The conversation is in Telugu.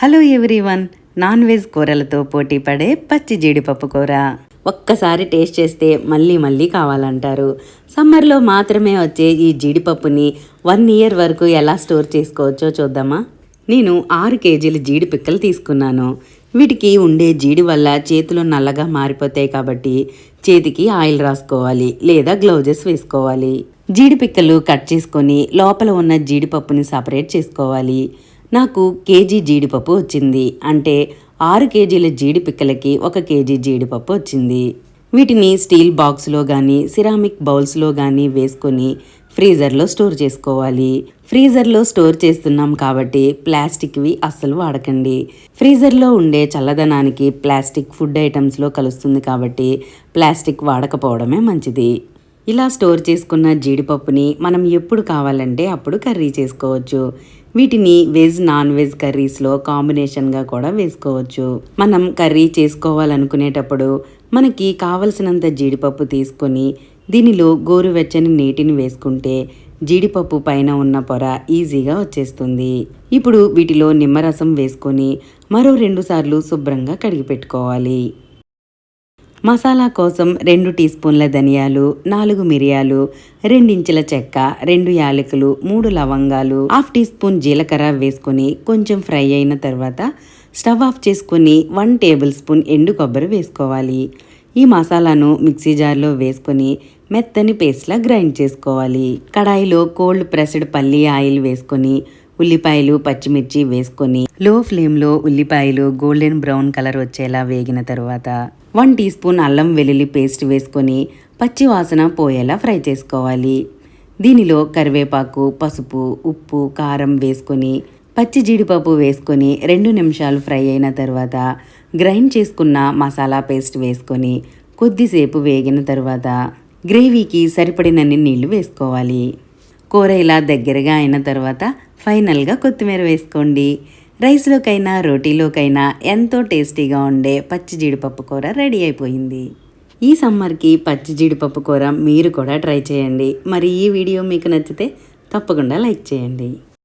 హలో ఎవ్రీవన్, నాన్ వెజ్ కూరలతో పోటీ పడే పచ్చి జీడిపప్పు కూర ఒక్కసారి టేస్ట్ చేస్తే మళ్ళీ మళ్ళీ కావాలంటారు. సమ్మర్లో మాత్రమే వచ్చే ఈ జీడిపప్పుని 1 ఇయర్ వరకు ఎలా స్టోర్ చేసుకోవచ్చో చూద్దామా. నేను 6 కేజీల జీడి పిక్కలు తీసుకున్నాను. వీటికి ఉండే జీడి వల్ల చేతులు నల్లగా మారిపోతాయి కాబట్టి చేతికి ఆయిల్ రాసుకోవాలి లేదా గ్లౌజెస్ వేసుకోవాలి. జీడి పిక్కలు కట్ చేసుకొని లోపల ఉన్న జీడిపప్పుని సపరేట్ చేసుకోవాలి. నాకు కేజీ జీడిపప్పు వచ్చింది, అంటే 6 కేజీల జీడి పిక్కలకి 1 కేజీ జీడిపప్పు వచ్చింది. వీటిని స్టీల్ బాక్స్లో కానీ సిరామిక్ బౌల్స్లో కానీ వేసుకొని ఫ్రీజర్లో స్టోర్ చేసుకోవాలి. ఫ్రీజర్లో స్టోర్ చేస్తున్నాం కాబట్టి ప్లాస్టిక్వి అస్సలు వాడకండి. ఫ్రీజర్లో ఉండే చల్లదనానికి ప్లాస్టిక్ ఫుడ్ ఐటమ్స్లో కలుస్తుంది కాబట్టి ప్లాస్టిక్ వాడకపోవడమే మంచిది. ఇలా స్టోర్ చేసుకున్న జీడిపప్పుని మనం ఎప్పుడు కావాలంటే అప్పుడు కర్రీ చేసుకోవచ్చు. వీటిని వెజ్ నాన్ వెజ్ కర్రీస్లో కాంబినేషన్గా కూడా వేసుకోవచ్చు. మనం కర్రీ చేసుకోవాలనుకునేటప్పుడు మనకి కావలసినంత జీడిపప్పు తీసుకొని దీనిలో గోరువెచ్చని నీటిని వేసుకుంటే జీడిపప్పు పైన ఉన్న పొర ఈజీగా వచ్చేస్తుంది. ఇప్పుడు వీటిలో నిమ్మరసం వేసుకొని మరో 2 సార్లు శుభ్రంగా కడిగి పెట్టుకోవాలి. మసాలా కోసం 2 టీ స్పూన్ల ధనియాలు, 4 మిరియాలు, 2 ఇంచుల చెక్క, 2 యాలకులు, 3 లవంగాలు, 1/2 టీ స్పూన్ జీలకర్ర వేసుకొని కొంచెం ఫ్రై అయిన తర్వాత స్టవ్ ఆఫ్ చేసుకొని 1 టేబుల్ స్పూన్ ఎండు కొబ్బరి వేసుకోవాలి. ఈ మసాలాను మిక్సీ జార్లో వేసుకొని మెత్తని పేస్ట్లా గ్రైండ్ చేసుకోవాలి. కడాయిలో కోల్డ్ ప్రెస్డ్ పల్లి ఆయిల్ వేసుకొని ఉల్లిపాయలు, పచ్చిమిర్చి వేసుకొని లో ఫ్లేమ్లో ఉల్లిపాయలు గోల్డెన్ బ్రౌన్ కలర్ వచ్చేలా వేగిన తర్వాత 1 టీ స్పూన్ అల్లం వెల్లుల్లి పేస్ట్ వేసుకొని పచ్చి వాసన పోయేలా ఫ్రై చేసుకోవాలి. దీనిలో కరివేపాకు, పసుపు, ఉప్పు, కారం వేసుకొని పచ్చి జీడిపప్పు వేసుకొని 2 నిమిషాలు ఫ్రై అయిన తర్వాత గ్రైండ్ చేసుకున్న మసాలా పేస్ట్ వేసుకొని కొద్దిసేపు వేగిన తర్వాత గ్రేవీకి సరిపడినన్ని నీళ్లు వేసుకోవాలి. కూర ఇలా దగ్గరగా అయిన తర్వాత ఫైనల్గా కొత్తిమీర వేసుకోండి. రైస్లోకైనా రోటీలోకైనా ఎంతో టేస్టీగా ఉండే పచ్చి జీడిపప్పు కూర రెడీ అయిపోయింది. ఈ సమ్మర్కి పచ్చి జీడిపప్పు కూర మీరు కూడా ట్రై చేయండి. మరి ఈ వీడియో మీకు నచ్చితే తప్పకుండా లైక్ చేయండి.